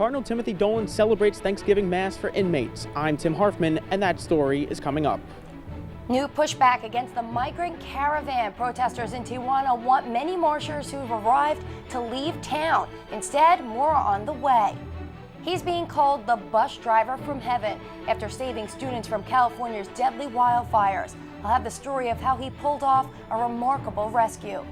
Cardinal Timothy Dolan celebrates Thanksgiving Mass for inmates. I'm Tim Harfman, and that story is coming up. New pushback against the migrant caravan. Protesters in Tijuana want many marchers who've arrived to leave town. Instead, more are on the way. He's being called the bus driver from heaven after saving students from California's deadly wildfires. I'll have the story of how he pulled off a remarkable rescue.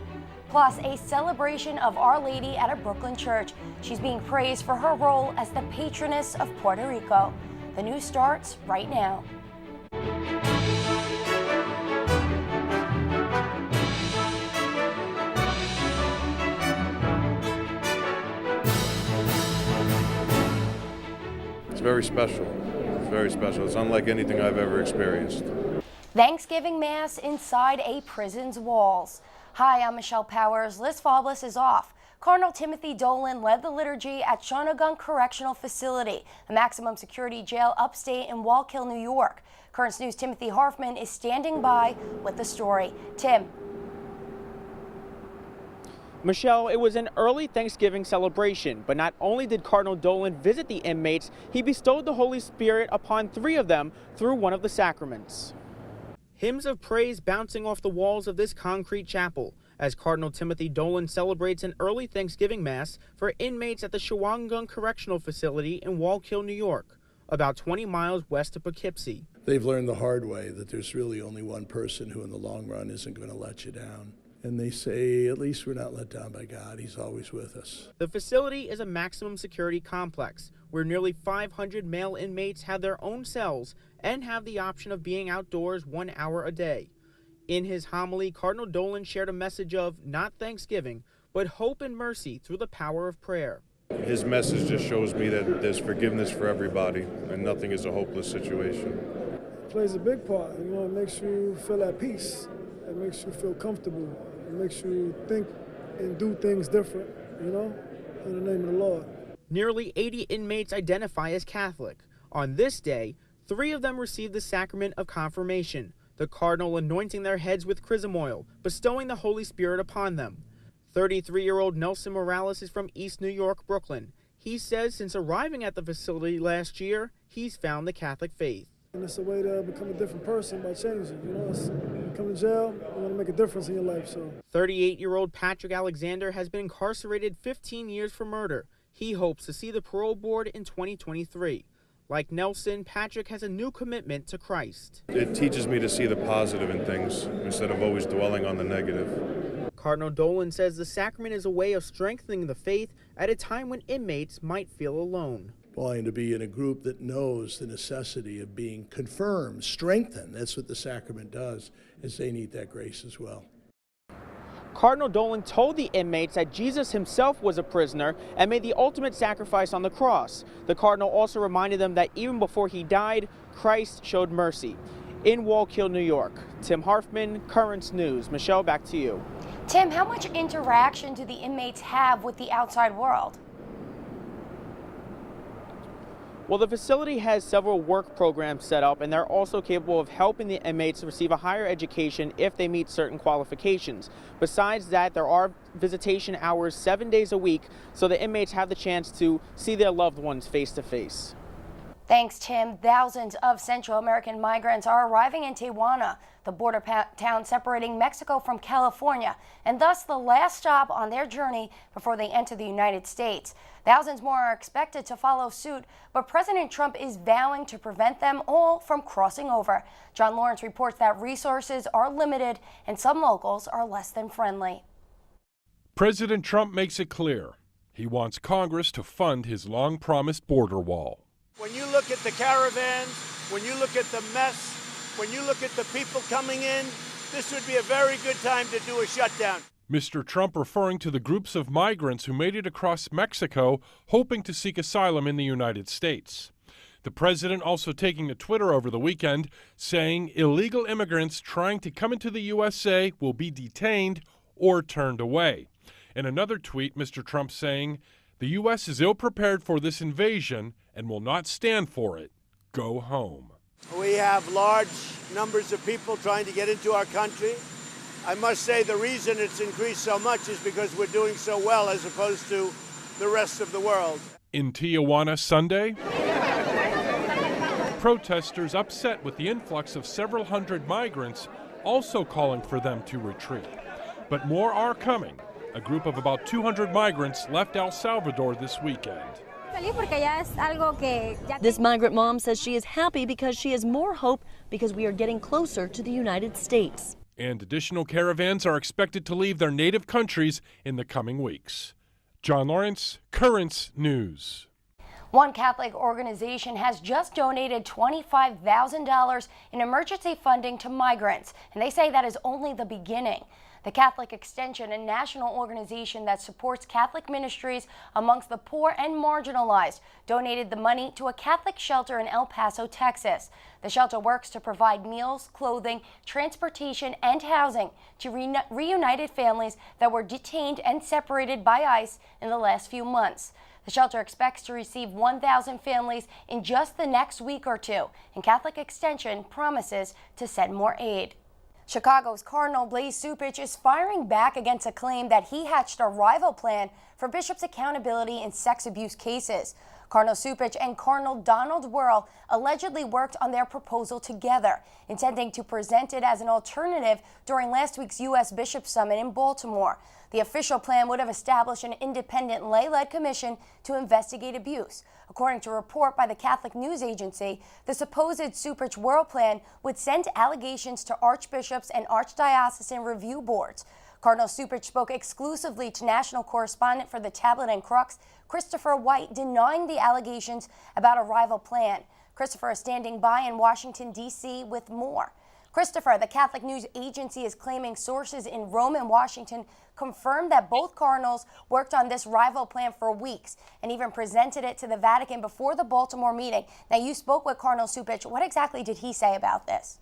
Plus, a celebration of Our Lady at a Brooklyn church. She's being praised for her role as the patroness of Puerto Rico. The news starts right now. It's very special. It's very special. It's unlike anything I've ever experienced. Thanksgiving Mass inside a prison's walls. Hi, I'm Michelle Powers. Liz Faublas is off. Cardinal Timothy Dolan led the liturgy at Shonagon Correctional Facility, a maximum security jail upstate in Wallkill, New York. Currents News' Timothy Harfman is standing by with the story. Tim. Michelle, it was an early Thanksgiving celebration, but not only did Cardinal Dolan visit the inmates, he bestowed the Holy Spirit upon 3 of them through one of the sacraments. Hymns of praise bouncing off the walls of this concrete chapel as Cardinal Timothy Dolan celebrates an early Thanksgiving Mass for inmates at the Shonagon Correctional Facility in Wallkill, New York, about 20 miles west of Poughkeepsie. They've learned the hard way that there's really only one person who in the long run isn't going to let you down. And they say, at least we're not let down by God. He's always with us. The facility is a maximum security complex where nearly 500 male inmates have their own cells and have the option of being outdoors 1 hour a day. In his homily, Cardinal Dolan shared a message of not thanksgiving, but hope and mercy through the power of prayer. His message just shows me that there's forgiveness for everybody and nothing is a hopeless situation. It plays a big part. It makes you feel at peace. It makes you feel comfortable. It makes you think and do things different, in the name of the Lord. Nearly 80 inmates identify as Catholic. On this day, 3 of them received the sacrament of confirmation, the cardinal anointing their heads with chrism oil, bestowing the Holy Spirit upon them. 33-year-old Nelson Morales is from East New York, Brooklyn. He says since arriving at the facility last year, he's found the Catholic faith. And it's a way to become a different person by changing. You come to jail, you want to make a difference in your life. 38-year-old Patrick Alexander has been incarcerated 15 years for murder. He hopes to see the parole board in 2023. Like Nelson, Patrick has a new commitment to Christ. It teaches me to see the positive in things instead of always dwelling on the negative. Cardinal Dolan says the sacrament is a way of strengthening the faith at a time when inmates might feel alone. And to be in a group that knows the necessity of being confirmed, strengthened. That's what the sacrament does, is they need that grace as well. Cardinal Dolan told the inmates that Jesus himself was a prisoner and made the ultimate sacrifice on the cross. The cardinal also reminded them that even before he died, Christ showed mercy. In Wallkill, New York, Tim Harfman, Currents News. Michelle, back to you. Tim, how much interaction do the inmates have with the outside world? Well, the facility has several work programs set up, and they're also capable of helping the inmates receive a higher education if they meet certain qualifications. Besides that, there are visitation hours 7 days a week, so the inmates have the chance to see their loved ones face to face. Thanks, Tim. Thousands of Central American migrants are arriving in Tijuana, the border town separating Mexico from California, and thus the last stop on their journey before they enter the United States. Thousands more are expected to follow suit, but President Trump is vowing to prevent them all from crossing over. John Lawrence reports that resources are limited and some locals are less than friendly. President Trump makes it clear he wants Congress to fund his long-promised border wall. When you look at the caravans, when you look at the mess, when you look at the people coming in, this would be a very good time to do a shutdown. Mr. Trump referring to the groups of migrants who made it across Mexico hoping to seek asylum in the United States. The president also taking to Twitter over the weekend, saying illegal immigrants trying to come into the USA will be detained or turned away. In another tweet, Mr. Trump saying, "The U.S. is ill-prepared for this invasion and will not stand for it. Go home." We have large numbers of people trying to get into our country. I must say the reason it's increased so much is because we're doing so well as opposed to the rest of the world. In Tijuana Sunday, protesters upset with the influx of several hundred migrants, also calling for them to retreat. But more are coming. A group of about 200 migrants left El Salvador this weekend. This migrant mom says she is happy because she has more hope because we are getting closer to the United States. And additional caravans are expected to leave their native countries in the coming weeks. John Lawrence, Currents News. One Catholic organization has just donated $25,000 in emergency funding to migrants, and they say that is only the beginning. The Catholic Extension, a national organization that supports Catholic ministries amongst the poor and marginalized, donated the money to a Catholic shelter in El Paso, Texas. The shelter works to provide meals, clothing, transportation, and housing to reunited families that were detained and separated by ICE in the last few months. The shelter expects to receive 1,000 families in just the next week or two, and Catholic Extension promises to send more aid. Chicago's Cardinal Blaise Cupich is firing back against a claim that he hatched a rival plan for bishops' accountability in sex abuse cases. Cardinal Cupich and Cardinal Donald Wuerl allegedly worked on their proposal together, intending to present it as an alternative during last week's U.S. Bishops' Summit in Baltimore. The official plan would have established an independent lay-led commission to investigate abuse. According to a report by the Catholic News Agency, the supposed Cupich-Wuerl plan would send allegations to archbishops and archdiocesan review boards. Cardinal Cupich spoke exclusively to national correspondent for the Tablet and Crux, Christopher White, denying the allegations about a rival plan. Christopher is standing by in Washington, D.C. with more. Christopher, the Catholic News Agency is claiming sources in Rome and Washington confirmed that both cardinals worked on this rival plan for weeks and even presented it to the Vatican before the Baltimore meeting. Now, you spoke with Cardinal Cupich. What exactly did he say about this?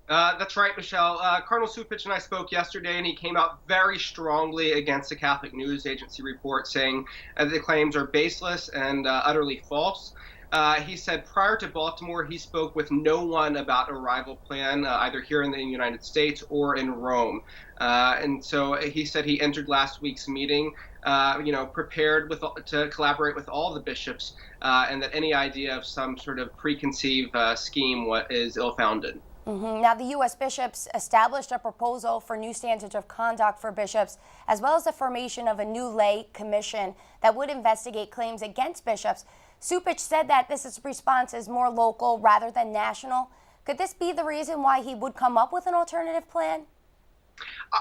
That's right, Michelle. Cardinal Cupich and I spoke yesterday, and he came out very strongly against the Catholic News Agency report, saying the claims are baseless and utterly false. He said prior to Baltimore, he spoke with no one about a rival plan, either here in the United States or in Rome. And so he said he entered last week's meeting, prepared to collaborate with all the bishops, and that any idea of some sort of preconceived scheme is ill-founded. Now, the U.S. bishops established a proposal for new standards of conduct for bishops, as well as the formation of a new lay commission that would investigate claims against bishops. Cupich said that this response is more local rather than national. Could this be the reason why he would come up with an alternative plan?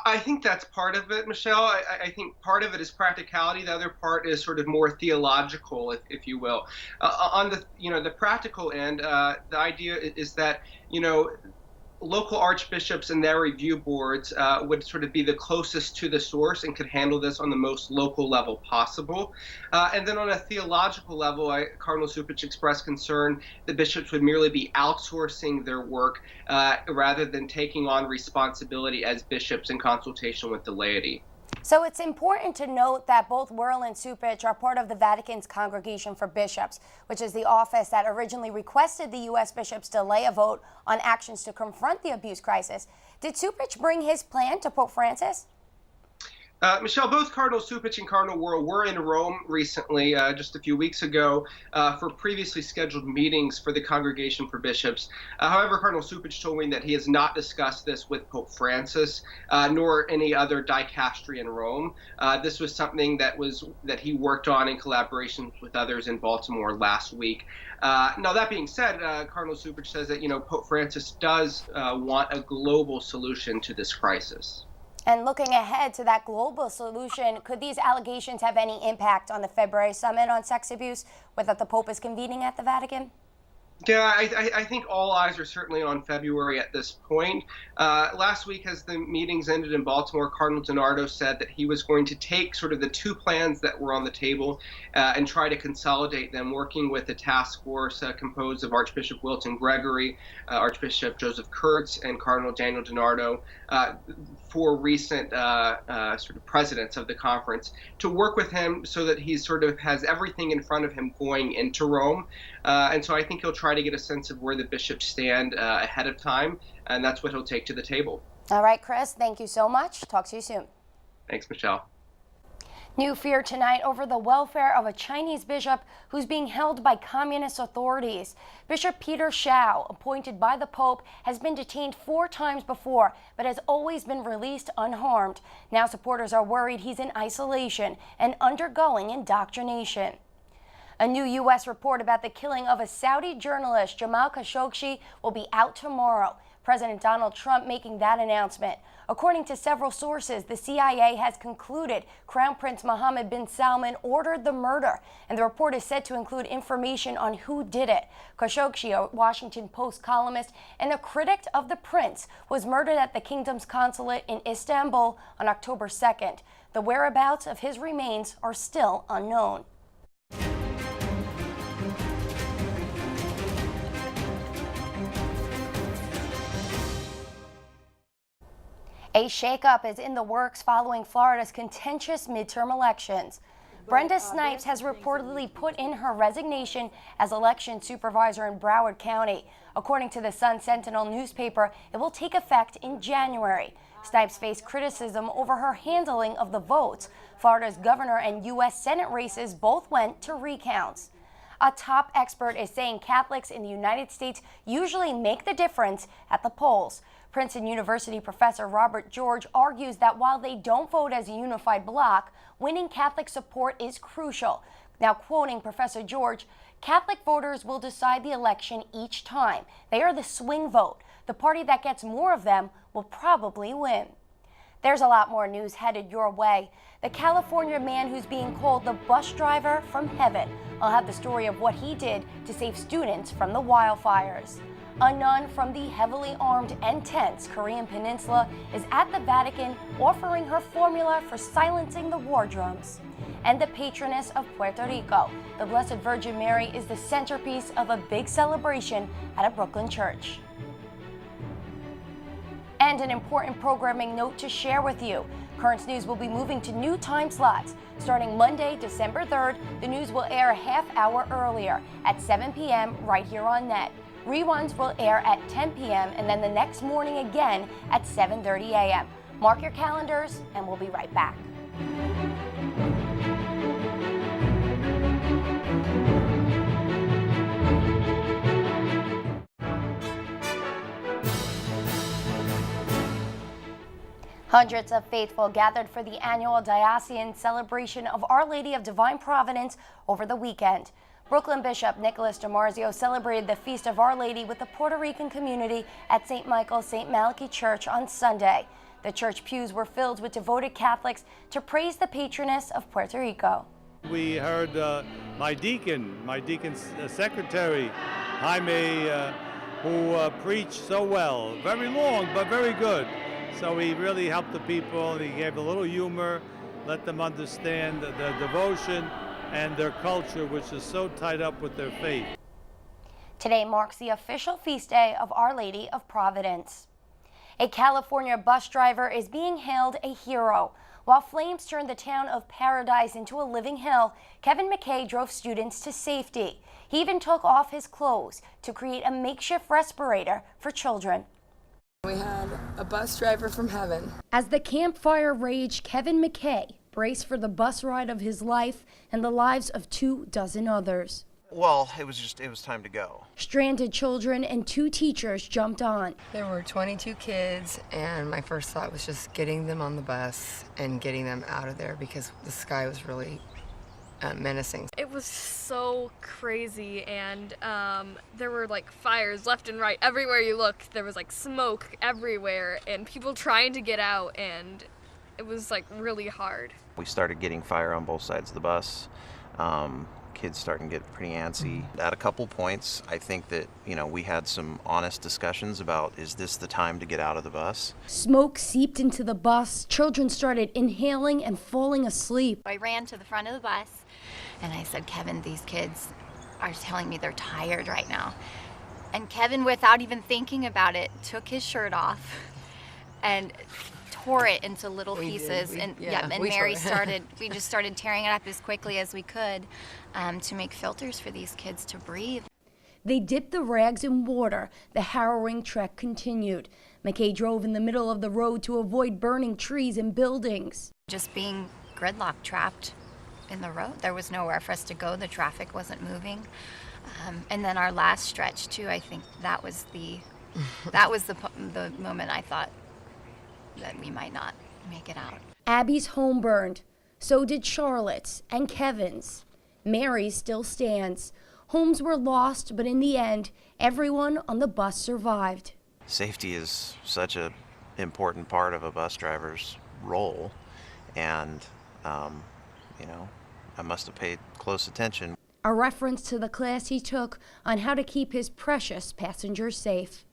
I think that's part of it, Michelle. I think part of it is practicality. The other part is sort of more theological, if you will. On the practical end, the idea is that, local archbishops and their review boards would sort of be the closest to the source and could handle this on the most local level possible. And then on a theological level, Cardinal Cupich expressed concern that bishops would merely be outsourcing their work rather than taking on responsibility as bishops in consultation with the laity. So it's important to note that both Wuerl and Cupich are part of the Vatican's Congregation for Bishops, which is the office that originally requested the U.S. bishops delay a vote on actions to confront the abuse crisis. Did Cupich bring his plan to Pope Francis? Michelle, both Cardinal Cupich and Cardinal Wuerl were in Rome recently, just a few weeks ago, for previously scheduled meetings for the Congregation for Bishops. However, Cardinal Cupich told me that he has not discussed this with Pope Francis, nor any other dicastery in Rome. This was something that he worked on in collaboration with others in Baltimore last week. Now, that being said, Cardinal Cupich says that, Pope Francis does want a global solution to this crisis. And looking ahead to that global solution, could these allegations have any impact on the February summit on sex abuse, whether the Pope is convening at the Vatican? Yeah, I think all eyes are certainly on February at this point. Last week, as the meetings ended in Baltimore, Cardinal DiNardo said that he was going to take sort of the two plans that were on the table and try to consolidate them, working with a task force composed of Archbishop Wilton Gregory, Archbishop Joseph Kurtz, and Cardinal Daniel DiNardo, four recent sort of presidents of the conference, to work with him so that he sort of has everything in front of him going into Rome. And so I think he'll try to get a sense of where the bishops stand ahead of time, and that's what he'll take to the table. All right, Chris, thank you so much. Talk to you soon. Thanks, Michelle. New fear tonight over the welfare of a Chinese bishop who's being held by communist authorities. Bishop Peter Shao, appointed by the Pope, has been detained 4 times before, but has always been released unharmed. Now supporters are worried he's in isolation and undergoing indoctrination. A new U.S. report about the killing of a Saudi journalist, Jamal Khashoggi, will be out tomorrow. President Donald Trump making that announcement. According to several sources, the CIA has concluded Crown Prince Mohammed bin Salman ordered the murder, and the report is said to include information on who did it. Khashoggi, a Washington Post columnist and a critic of the prince, was murdered at the kingdom's consulate in Istanbul on October 2nd. The whereabouts of his remains are still unknown. A shakeup is in the works following Florida's contentious midterm elections. Brenda Snipes has reportedly put in her resignation as election supervisor in Broward County. According to the Sun-Sentinel newspaper, it will take effect in January. Snipes faced criticism over her handling of the votes. Florida's governor and U.S. Senate races both went to recounts. A top expert is saying Catholics in the United States usually make the difference at the polls. Princeton University professor Robert George argues that while they don't vote as a unified bloc, winning Catholic support is crucial. Now, quoting Professor George, Catholic voters will decide the election each time. They are the swing vote. The party that gets more of them will probably win. There's a lot more news headed your way. The California man who's being called the bus driver from heaven. I'll have the story of what he did to save students from the wildfires. A nun from the heavily armed and tense Korean peninsula is at the Vatican offering her formula for silencing the war drums. And the patroness of Puerto Rico, the Blessed Virgin Mary, is the centerpiece of a big celebration at a Brooklyn church. And an important programming note to share with you. Currents News will be moving to new time slots. Starting Monday, December 3rd, the news will air a half hour earlier at 7 p.m. right here on NET. Reruns will air at 10 p.m. and then the next morning again at 7:30 a.m. Mark your calendars and we'll be right back. Hundreds of faithful gathered for the annual diocesan celebration of Our Lady of Divine Providence over the weekend. Brooklyn Bishop Nicholas DiMarzio celebrated the Feast of Our Lady with the Puerto Rican community at St. Michael's St. Malachy Church on Sunday. The church pews were filled with devoted Catholics to praise the patroness of Puerto Rico. We heard my deacon's secretary, Jaime, who preached so well. Very long, but very good. So he really helped the people, and he gave a little humor, let them understand the devotion and their culture, which is so tied up with their faith. Today marks the official feast day of Our Lady of Providence. A California bus driver is being hailed a hero. While flames turned the town of Paradise into a living hell, Kevin McKay drove students to safety. He even took off his clothes to create a makeshift respirator for children. We had a bus driver from heaven. As the campfire raged, Kevin McKay braced for the bus ride of his life and the lives of 24 others. Well, it was time to go. Stranded children and 2 teachers jumped on. There were 22 kids, and my first thought was just getting them on the bus and getting them out of there because the sky was really menacing. It was so crazy, and there were like fires left and right. Everywhere you looked, there was like smoke everywhere and people trying to get out, and it was like really hard. We started getting fire on both sides of the bus. Kids starting to get pretty antsy. At a couple points, I think that, we had some honest discussions about, is this the time to get out of the bus? Smoke seeped into the bus. Children started inhaling and falling asleep. I ran to the front of the bus and I said, Kevin, these kids are telling me they're tired right now. And Kevin, without even thinking about it, took his shirt off and tore it into little pieces. We just started tearing it up as quickly as we could to make filters for these kids to breathe. They dipped the rags in water. The harrowing trek continued. McKay drove in the middle of the road to avoid burning trees and buildings. Just being gridlock, trapped in the road. There was nowhere for us to go. The traffic wasn't moving. And then our last stretch too, I think that was the moment I thought that we might not make it out. Abby's home burned. So did Charlotte's and Kevin's. Mary's still stands. Homes were lost, but in the end, everyone on the bus survived. Safety is such an important part of a bus driver's role, and I must have paid close attention. A reference to the class he took on how to keep his precious passengers safe.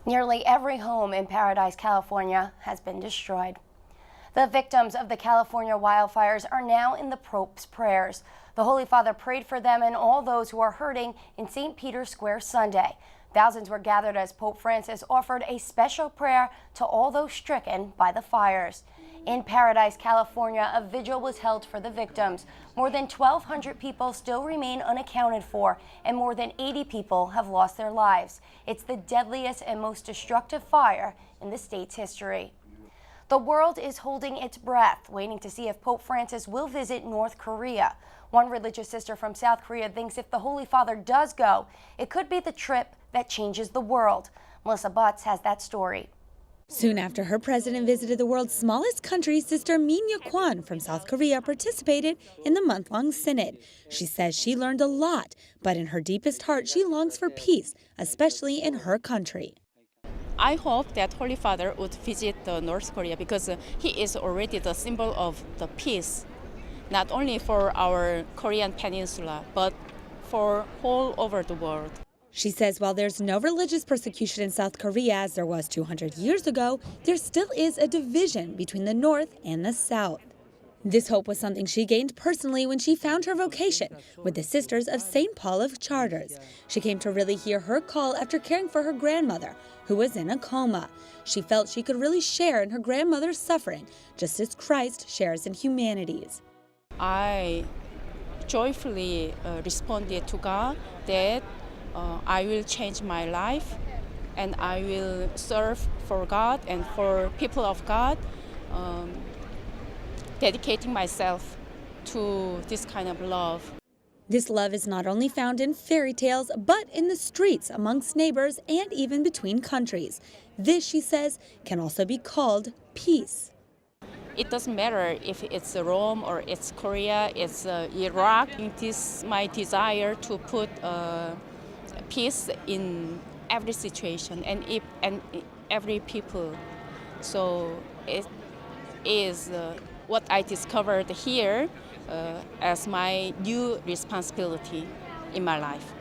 Nearly every home in Paradise, California has been destroyed. The victims of the California wildfires are now in the Pope's prayers. The Holy Father prayed for them and all those who are hurting in St. Peter's Square Sunday. Thousands were gathered as Pope Francis offered a special prayer to all those stricken by the fires. In Paradise, California, a vigil was held for the victims. More than 1,200 people still remain unaccounted for, and more than 80 people have lost their lives. It's the deadliest and most destructive fire in the state's history. The world is holding its breath, waiting to see if Pope Francis will visit North Korea. One religious sister from South Korea thinks if the Holy Father does go, it could be the trip that changes the world. Melissa Butts has that story. Soon after her president visited the world's smallest country, Sister Min Kwan from South Korea participated in the month-long synod. She says she learned a lot, but in her deepest heart, she longs for peace, especially in her country. I hope that Holy Father would visit North Korea because he is already the symbol of the peace, not only for our Korean peninsula, but for all over the world. She says while there's no religious persecution in South Korea as there was 200 years ago, there still is a division between the North and the South. This hope was something she gained personally when she found her vocation with the Sisters of St. Paul of Charters. She came to really hear her call after caring for her grandmother, who was in a coma. She felt she could really share in her grandmother's suffering, just as Christ shares in humanity's. I joyfully responded to God that I will change my life and I will serve for God and for people of God, dedicating myself to this kind of love. This love is not only found in fairy tales, but in the streets, amongst neighbors, and even between countries. This, she says, can also be called peace. It doesn't matter if it's Rome or it's Korea, it's Iraq. It is my desire to put peace in every situation and every people. So it is what I discovered here as my new responsibility in my life.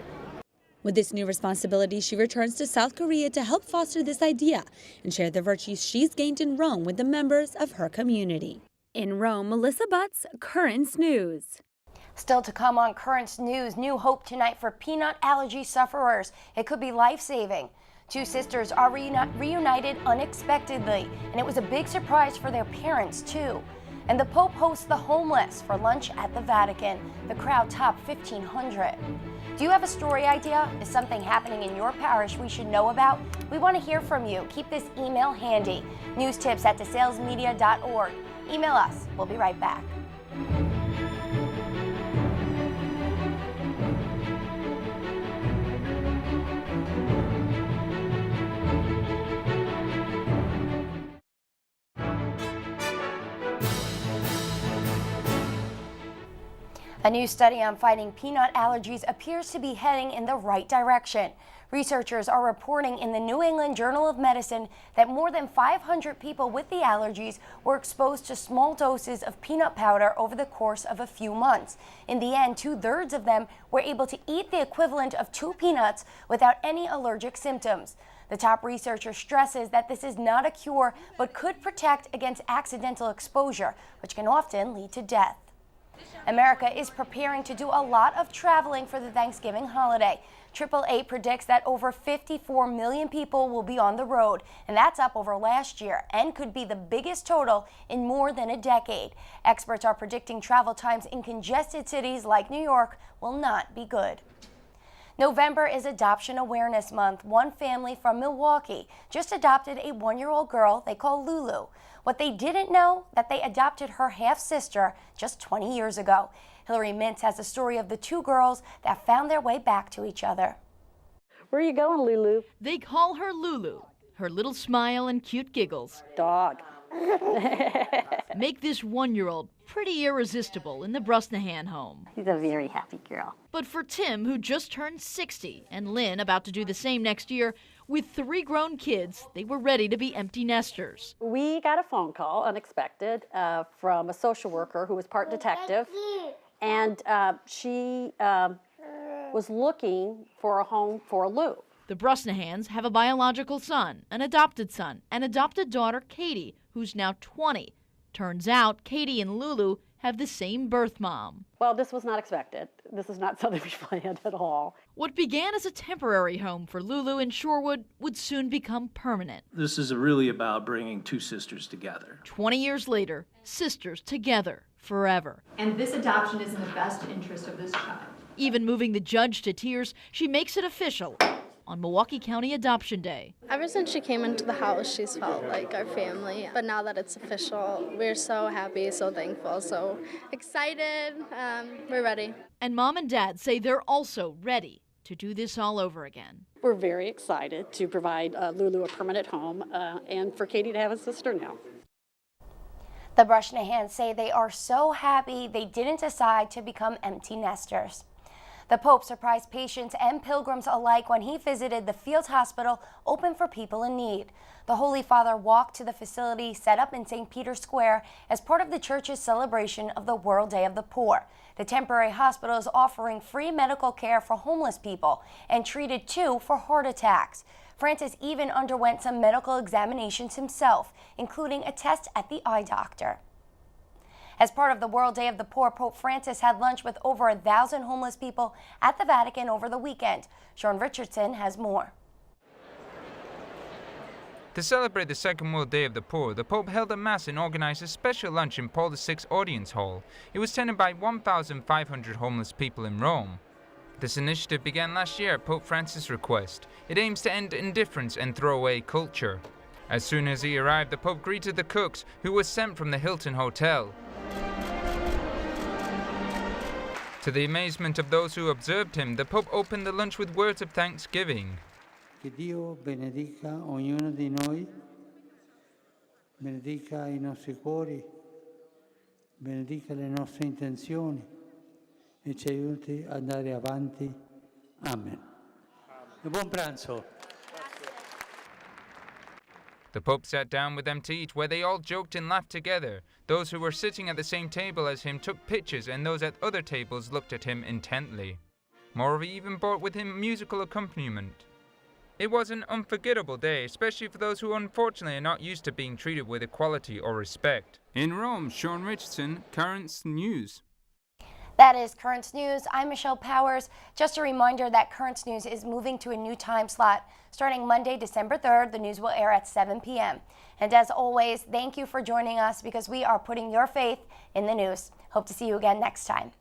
With this new responsibility, she returns to South Korea to help foster this idea and share the virtues she's gained in Rome with the members of her community. In Rome, Melissa Butts, Currents News. Still to come on Currents News, new hope tonight for peanut allergy sufferers. It could be life-saving. Two sisters are reunited unexpectedly, and it was a big surprise for their parents, too. And the Pope hosts the homeless for lunch at the Vatican. The crowd topped 1,500. Do you have a story idea? Is something happening in your parish we should know about? We want to hear from you. Keep this email handy. newstips@desalesmedia.org. Email us. We'll be right back. A new study on fighting peanut allergies appears to be heading in the right direction. Researchers are reporting in the New England Journal of Medicine that more than 500 people with the allergies were exposed to small doses of peanut powder over the course of a few months. In the end, 2/3 of them were able to eat the equivalent of 2 peanuts without any allergic symptoms. The top researcher stresses that this is not a cure, but could protect against accidental exposure, which can often lead to death. America is preparing to do a lot of traveling for the Thanksgiving holiday. AAA predicts that over 54 million people will be on the road, and that's up over last year and could be the biggest total in more than a decade. Experts are predicting travel times in congested cities like New York will not be good. November is Adoption Awareness Month. One family from Milwaukee just adopted a 1-year-old girl they call Lulu. What they didn't know, that they adopted her half-sister just 20 years ago. Hillary Mintz has a story of the two girls that found their way back to each other. Where are you going, Lulu? They call her Lulu. Her little smile and cute giggles Dog. make this 1-year-old pretty irresistible in the Brusnahan home. She's a very happy girl. But for Tim, who just turned 60, and Lynn, about to do the same next year, with 3 grown kids, they were ready to be empty nesters. We got a phone call, unexpected, from a social worker who was part detective, and she was looking for a home for Lou. The Brusnahans have a biological son, an adopted daughter, Katie, who's now 20. Turns out Katie and Lulu have the same birth mom. Well, this was not expected. This is not something we planned at all. What began as a temporary home for Lulu in Shorewood would soon become permanent. This is really about bringing 2 sisters together. 20 years later, sisters together forever. And this adoption is in the best interest of this child. Even moving the judge to tears, she makes it official on Milwaukee County Adoption Day. Ever since she came into the house, she's felt like our family. But now that it's official, we're so happy, so thankful, so excited. We're ready. And Mom and Dad say they're also ready to do this all over again. We're very excited to provide Lulu a permanent home and for Katie to have a sister now. The Brusnahans say they are so happy they didn't decide to become empty nesters. The Pope surprised patients and pilgrims alike when he visited the Fields Hospital, open for people in need. The Holy Father walked to the facility set up in St. Peter's Square as part of the church's celebration of the World Day of the Poor. The temporary hospital is offering free medical care for homeless people and treated 2 for heart attacks. Francis even underwent some medical examinations himself, including a test at the eye doctor. As part of the World Day of the Poor, Pope Francis had lunch with over 1,000 homeless people at the Vatican over the weekend. Sean Richardson has more. To celebrate the Second World Day of the Poor, the Pope held a Mass and organized a special lunch in Paul VI Audience Hall. It was attended by 1,500 homeless people in Rome. This initiative began last year at Pope Francis' request. It aims to end indifference and throwaway culture. As soon as he arrived, the Pope greeted the cooks, who were sent from the Hilton Hotel. To the amazement of those who observed him, the Pope opened the lunch with words of thanksgiving. Che Dio benedica ognuno di noi, benedica I nostri cuori, benedica le nostre intenzioni e ci aiuti ad andare avanti. Amen. E buon pranzo. The Pope sat down with them to eat, where they all joked and laughed together. Those who were sitting at the same table as him took pictures, and those at other tables looked at him intently. Moreover, he even brought with him musical accompaniment. It was an unforgettable day, especially for those who unfortunately are not used to being treated with equality or respect. In Rome, Sean Richardson, Currents News. That is Currents News. I'm Michelle Powers. Just a reminder that Currents News is moving to a new time slot. Starting Monday, December 3rd, the news will air at 7 p.m. And as always, thank you for joining us because we are putting your faith in the news. Hope to see you again next time.